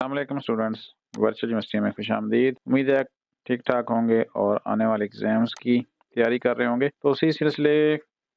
अस्सलामुअलैकुम students, virtual university में खुशामदीद। उम्मीद है ठीक ठाक होंगे और आने वाले एग्ज़ाम्स की तैयारी कर रहे होंगे। तो उसी सिलसिले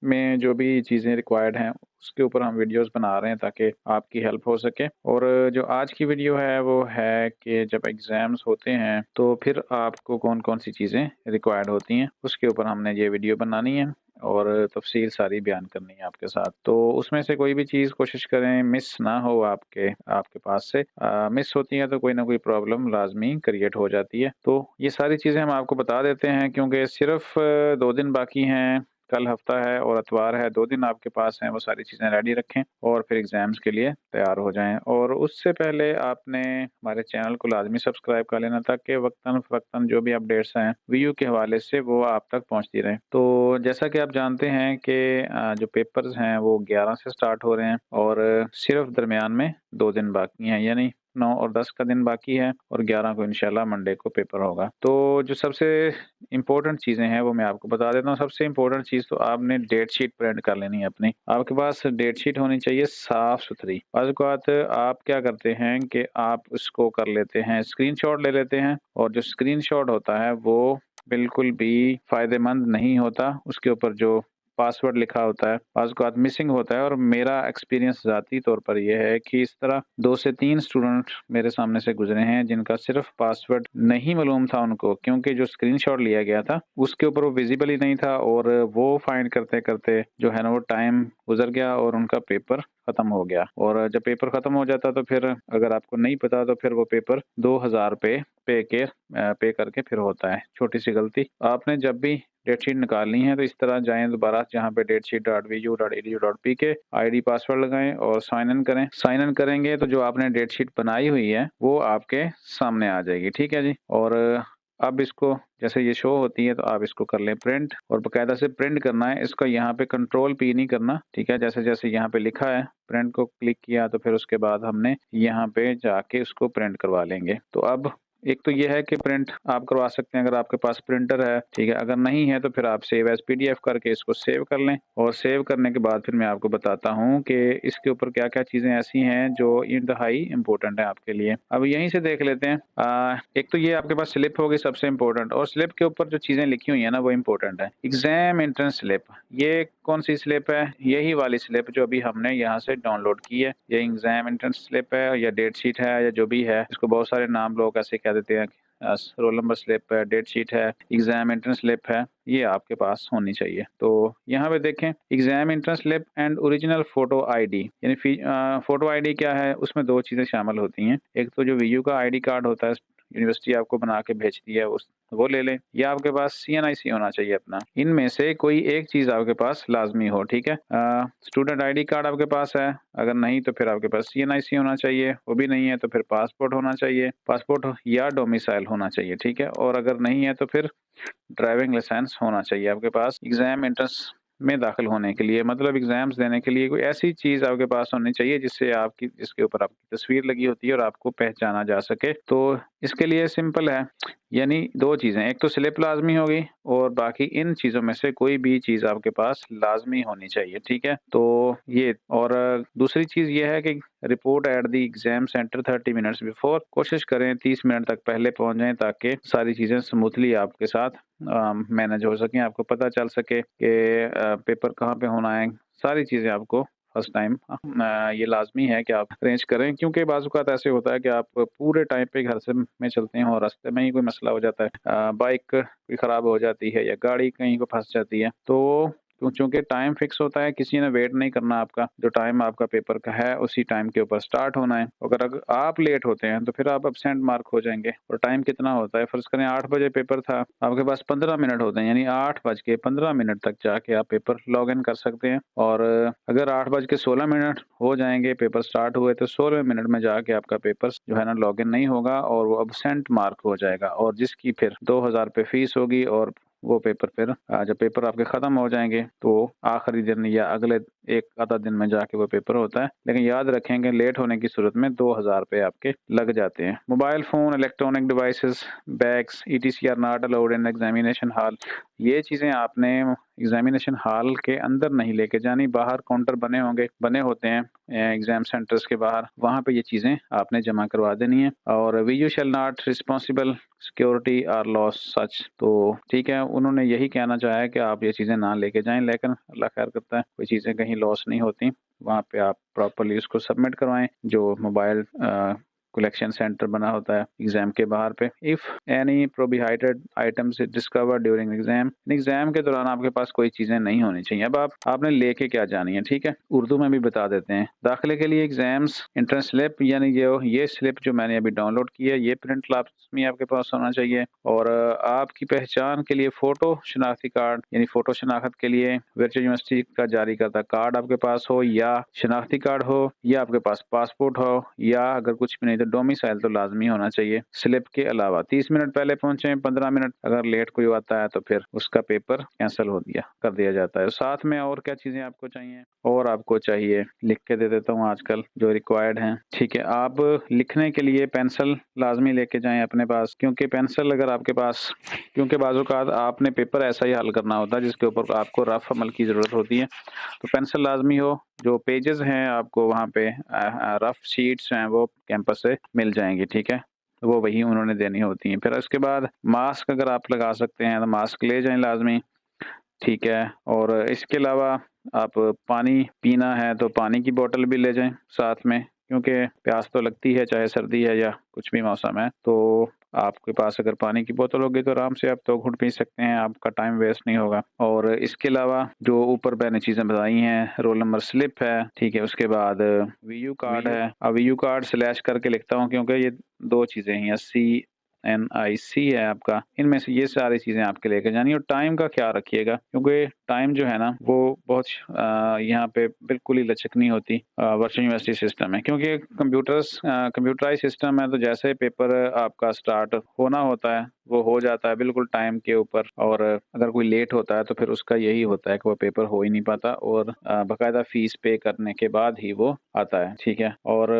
में जो भी चीज़ें रिक्वायर्ड हैं उसके ऊपर हम वीडियोस बना रहे हैं ताकि आपकी हेल्प हो सके। और जो आज की वीडियो है वो है कि जब एग्ज़ाम्स होते हैं तो फिर आपको कौन-कौन सी चीज़ें रिक्वायर्ड होती हैं, उसके ऊपर हमने ये वीडियो बनानी है और तफ़सील सारी बयान करनी है आपके साथ। तो उसमें से कोई भी चीज़ कोशिश करें मिस ना हो आपके आपके पास से। मिस होती है तो कोई ना कोई प्रॉब्लम लाज़मी क्रिएट हो जाती है। तो ये सारी चीज़ें हम आपको बता देते हैं क्योंकि सिर्फ़ 2 दिन बाकी हैं, कल हफ़्ता है और इतवार है, 2 दिन आपके पास हैं, वो सारी चीज़ें रेडी रखें और फिर एग्ज़ाम्स के लिए तैयार हो जाएँ। और उससे पहले आपने हमारे चैनल को लाज़मी सब्सक्राइब कर लेना ताकि वक़्तन-फ़वक़्तन जो भी अपडेट्स हैं, वीयू के हवाले से वो आप तक पहुँचती रहें। तो जैसा कि आप जानते हैं कि जो पेपर्स हैं वो 11 से स्टार्ट हो रहे हैं और सिर्फ़ दरमियान में 2 दिन बाकी हैं, यानी 9 और 10 का दिन बाकी है और 11 को इंशाल्लाह मंडे को पेपर होगा। तो जो सबसे इम्पोर्टेंट चीज़ें हैं वो मैं आपको बता देता हूँ। सबसे इम्पोर्टेंट चीज़ तो आपने डेट शीट प्रिंट कर लेनी है अपनी। आपके पास डेट शीट होनी चाहिए साफ-सुथरी। बाज़ औक़ात आप क्या करते हैं कि आप उसको कर लेते हैं, स्क्रीनशॉट ले लेते हैं और जो स्क्रीनशॉट होता है वो बिल्कुल भी फ़ायदेमंद नहीं होता। उसके ऊपर जो पासवर्ड लिखा होता है, बाज़ औक़ात मिसिंग होता है और मेरा एक्सपीरियंस ज़ाती तौर पर ये है कि इस तरह 2 से 3 स्टूडेंट मेरे सामने से गुज़रे हैं जिनका सिर्फ़ पासवर्ड नहीं मालूम था उनको, क्योंकि जो स्क्रीनशॉट लिया गया था उसके ऊपर वो विज़िबल ही नहीं था और वो फाइंड करते-करते जो है ना वो टाइम गुज़र गया और उनका पेपर ख़त्म हो गया। और जब पेपर ख़त्म हो जाता तो फिर अगर आपको नहीं पता तो फिर वो पेपर 2000 रुपए पे करके फिर होता है। छोटी-सी गलती। आपने जब भी डेट शीट निकालनी है तो इस तरह जाएँ दोबारा जहाँ पे datesheet.vu.edu.pk आईडी पासवर्ड लगाएँ और साइन इन करें। साइन इन करेंगे तो जो आपने डेट शीट बनाई हुई है वो आपके सामने आ जाएगी, ठीक है जी? और अब इसको जैसे ये शो होती है तो आप इसको कर लें प्रिंट और बाकायदा से प्रिंट करना है। इसको यहाँ पे कंट्रोल P नहीं करना, ठीक है? जैसे-जैसे यहाँ पे लिखा है प्रिंट को क्लिक किया तो फिर उसके बाद हमने यहाँ पे जाके उसको प्रिंट करवा लेंगे। तो अब एक तो ये है कि प्रिंट आप करवा सकते हैं अगर आपके पास प्रिंटर है, ठीक है? अगर नहीं है तो फिर आप सेव एज़ पीडीएफ करके इसको सेव कर लें और सेव करने के बाद फिर मैं आपको बताता हूँ कि इसके ऊपर क्या-क्या चीज़ें ऐसी हैं जो इंतहाई इम्पोर्टेंट है आपके लिए। अब यहीं से देख लेते हैं। एक तो ये आपके पास स्लिप होगी सबसे इम्पोर्टेंट और स्लिप के ऊपर जो चीज़ें लिखी हुई हैं ना वो इम्पोर्टेंट है। एग्ज़ाम एंट्रेंस स्लिप, ये कौन-सी स्लिप है? यही वाली स्लिप जो अभी हमने यहाँ से डाउनलोड की है। ये एग्ज़ाम एंट्रेंस स्लिप है या डेट शीट है या जो भी है, इसको बहुत सारे नाम लोग ऐसे कह देते हैं। रोल नंबर स्लिप है, डेट शीट है, एग्ज़ाम एंट्रेंस स्लिप है, ये आपके पास होनी चाहिए। तो यहाँ पे देखें exam entrance slip and original photo ID यानी फ़ोटो आईडी क्या है? उसमें 2 चीज़ें शामिल होती हैं। एक तो जो वीयू का आईडी कार्ड होता है, यूनिवर्सिटी आपको बना के भेजती है वो ले लें या आपके पास सीएनआईसी होना चाहिए अपना। इनमें से कोई एक चीज़ आपके पास लाज़मी हो, ठीक है? स्टूडेंट आईडी कार्ड आपके पास है, अगर नहीं तो फिर आपके पास सीएनआईसी होना चाहिए, वो भी नहीं है तो फिर पासपोर्ट होना चाहिए, पासपोर्ट या डोमिसाइल होना चाहिए, ठीक है? और अगर नहीं है तो फिर ड्राइविंग लाइसेंस होना चाहिए आपके पास एग्ज़ाम एंट्रेंस में दाखिल होने के लिए, मतलब एग्ज़ाम्स देने के लिए कोई ऐसी चीज़ आपके पास होनी चाहिए जिसके ऊपर आपकी तस्वीर लगी होती है और आपको पहचाना जा सके। तो इसके लिए सिंपल है, यानी 2 चीज़ें, एक तो स्लिप लाज़मी होगी और बाकी इन चीज़ों में से कोई भी चीज़ आपके पास लाज़मी होनी चाहिए, ठीक है? तो ये और दूसरी चीज़ ये है कि report at the exam centre 30 minutes before, कोशिश करें 30 मिनट तक पहले पहुँच जाएँ ताकि सारी चीज़ें स्मूथली आपके साथ मैनेज हो सकें, आपको पता चल सके कि पेपर कहाँ पे होना है, सारी चीज़ें आपको फर्स्ट टाइम ये लाज़मी है कि आप अरेंज करें क्योंकि बाज़ औक़ात ऐसे होता है कि आप पूरे टाइम पे घर से में चलते हैं और रास्ते में ही कोई मसला हो जाता है। बाइक कोई ख़राब हो जाती है या गाड़ी कहीं पे फँस जाती है, तो चूँकि टाइम फ़िक्स होता है, किसी ने वेट नहीं करना आपका, जो टाइम आपका पेपर का है उसी टाइम के ऊपर स्टार्ट होना है। अगर आप लेट होते हैं तो फिर आप एब्सेंट मार्क हो जाएँगे और टाइम कितना होता है, फ़र्ज़ करें 8 बजे पेपर था, आपके पास 15 मिनट होते हैं, यानी 8 बज के 15 मिनट तक जाके आप पेपर लॉग इन कर सकते हैं और अगर 8 बज के 16 मिनट हो जाएँगे पेपर स्टार्ट हुए तो 16वें मिनट में जाके आपका पेपर जो है ना लॉग इन नहीं होगा और वो एब्सेंट मार्क हो जाएगा और जिसकी फिर 2000 रुपए फ़ीस होगी और वो पेपर फिर जब पेपर आपके ख़त्म हो जाएँगे तो आखिरी दिन या अगले एक आधा दिन में जाके वो पेपर होता है, लेकिन याद रखेंगे लेट होने की सूरत में 2000 रुपये आपके लग जाते हैं। Mobile phone, electronic devices, bags ETC are not allowed in examination hall. ये चीज़ें आपने एग्जामिनेशन हॉल के अंदर नहीं लेके जानी, बाहर काउंटर बने होते हैं एग्जाम सेंटर्स के बाहर, वहाँ पे ये चीज़ें आपने जमा करवा देनी है। और we you shall not responsible security or loss such. तो ठीक है, उन्होंने यही कहना चाहा है कि आप ये चीज़ें ना लेके जाएं, लेकिन अल्लाह खैर करता है, कोई चीज़ें कहीं लॉस नहीं होती। वहाँ पे आप प्रॉपरली उसको सबमिट करवाएं जो मोबाइल कलेक्शन सेंटर बना होता है एग्जाम के बाहर पे। If any prohibited items discover during exam, exam के दौरान आपके पास कोई चीजें नहीं होनी चाहिए। अब आपने लेके क्या जानी है, ठीक है, उर्दू में भी बता देते हैं। दाखिले के लिए एग्जाम्स एंट्रेंस स्लिप, यानी ये स्लिप जो मैंने अभी डाउनलोड की है, ये प्रिंट लाजमी आपके पास होना चाहिए। और आपकी पहचान के लिए फोटो शनाख्ती कार्ड, यानी फोटो शनाख्त के लिए वर्चुअल यूनिवर्सिटी का जारी करता कार्ड आपके पास हो, या शनाख्ती कार्ड हो, या आपके पास पासपोर्ट हो, या अगर कुछ भी नहीं तो डोमिसाइल तो लाजमी होना चाहिए। स्लिप के अलावा 30 मिनट पहले पहुंचे, 15 मिनट अगर लेट कोई आता है तो फिर उसका पेपर कैंसिल कर दिया जाता है। साथ में और क्या चीजें आपको चाहिए, और आपको चाहिए लिख के दे देता हूँ आजकल जो रिक्वायर्ड है, ठीक है। आप लिखने के लिए पेंसिल लाजमी लेके जाएं अपने पास, क्योंकि पेंसिल अगर आपके पास, क्योंकि बाज़-औक़ात आपने पेपर ऐसा ही हल करना होता है जिसके ऊपर आपको रफ अमल की ज़रूरत होती है, तो पेंसिल लाजमी हो। जो पेजेस हैं आपको वहाँ पे रफ शीट्स हैं वो कैंपस से मिल जाएंगी, ठीक है, तो वो वही उन्होंने देनी होती हैं। फिर उसके बाद मास्क अगर आप लगा सकते हैं तो मास्क ले जाएं लाजमी, ठीक है। और इसके अलावा आप पानी पीना है तो पानी की बोतल भी ले जाएं साथ में, क्योंकि प्यास तो लगती है चाहे सर्दी है या कुछ भी मौसम है। तो आपके पास अगर पानी की बोतल होगी तो आराम से आप 2 घूँट पी सकते हैं, आपका टाइम वेस्ट नहीं होगा। और इसके अलावा जो ऊपर मैंने चीज़ें बताई हैं, रोल नंबर स्लिप है, ठीक है, उसके बाद वीयू कार्ड है। अब वीयू कार्ड स्लैश करके लिखता हूँ क्योंकि ये 2 चीज़ें हैं, CNIC है आपका, इनमें से ये सारी चीज़ें आपके लेके जानी है। और टाइम का ख्याल रखिएगा, क्योंकि टाइम जो है ना वो बहुत यहाँ पे बिल्कुल ही लचक नहीं होती वर्चुअल यूनिवर्सिटी सिस्टम है, क्योंकि कंप्यूटराइज सिस्टम है। तो जैसे पेपर आपका स्टार्ट होना होता है वो हो जाता है बिल्कुल टाइम के ऊपर, और अगर कोई लेट होता है तो फिर उसका यही होता है कि वो पेपर हो ही नहीं पाता, और बाकायदा फीस पे करने के बाद ही वो आता है, ठीक है। और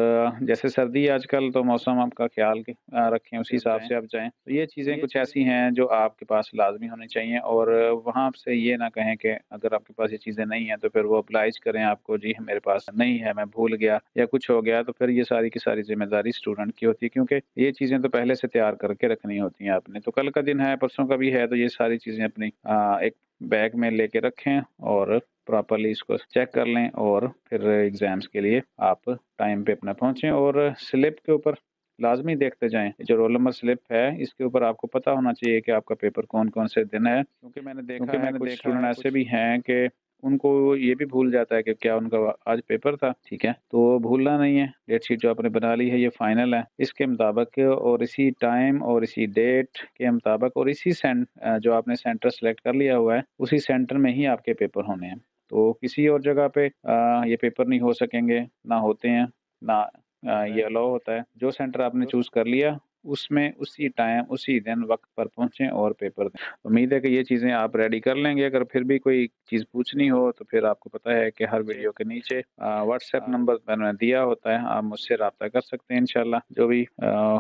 जैसे सर्दी है आजकल, तो मौसम आपका ख्याल रखें, उसी हिसाब से आप जाएं। तो ये चीज़ें कुछ ऐसी हैं जो आपके पास लाजमी होनी चाहिए, और वहाँ से ये ना कहें कि अगर आपके पास ये चीज़ें नहीं हैं तो फिर वो अप्लाइज करें आपको, जी मेरे पास नहीं है, मैं भूल गया या कुछ हो गया, तो फिर ये सारी की सारी जिम्मेदारी स्टूडेंट की होती है, क्योंकि ये चीज़ें तो पहले से तैयार करके रखनी होती हैं आपने। तो कल का दिन है, परसों का भी है, तो ये सारी चीज़ें अपनी एक बैग में लेके रखें और प्रॉपरली इसको चेक कर लें, और फिर एग्जाम्स के लिए आप टाइम पे अपना पहुंचें। और स्लिप के ऊपर लाजमी देखते जाएं, जो रोल नंबर स्लिप है इसके ऊपर आपको पता होना चाहिए कि आपका पेपर कौन कौन से दिन है, क्योंकि मैंने देखा है कुछ स्टूडेंट ऐसे भी हैं कि उनको ये भी भूल जाता है कि क्या उनका आज पेपर था, ठीक है। तो भूलना नहीं है, डेट शीट जो आपने बना ली है ये फाइनल है, इसके मुताबिक और इसी टाइम और इसी डेट के मुताबिक और इसी जो आपने सेंटर सेलेक्ट कर लिया हुआ है उसी सेंटर में ही आपके पेपर होने हैं। तो किसी और जगह पे ये पेपर नहीं हो सकेंगे, ना होते हैं, ना ये अलाउ होता है। जो सेंटर आपने चूज कर लिया उसमें उसी टाइम उसी दिन वक्त पर पहुंचें और पेपर दें। उम्मीद है कि ये चीज़ें आप रेडी कर लेंगे। अगर फिर भी कोई चीज़ पूछनी हो तो फिर आपको पता है कि हर वीडियो के नीचे व्हाट्सएप नंबर मैंने दिया होता है, आप मुझसे रब्ता कर सकते हैं। इंशाल्लाह जो भी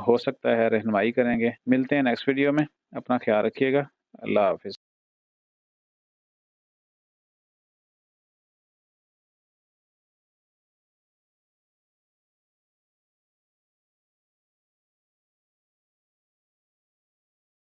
हो सकता है रहनुमाई करेंगे। मिलते हैं नेक्स्ट वीडियो में, अपना ख्याल रखिएगा। अल्लाह हाफिज़।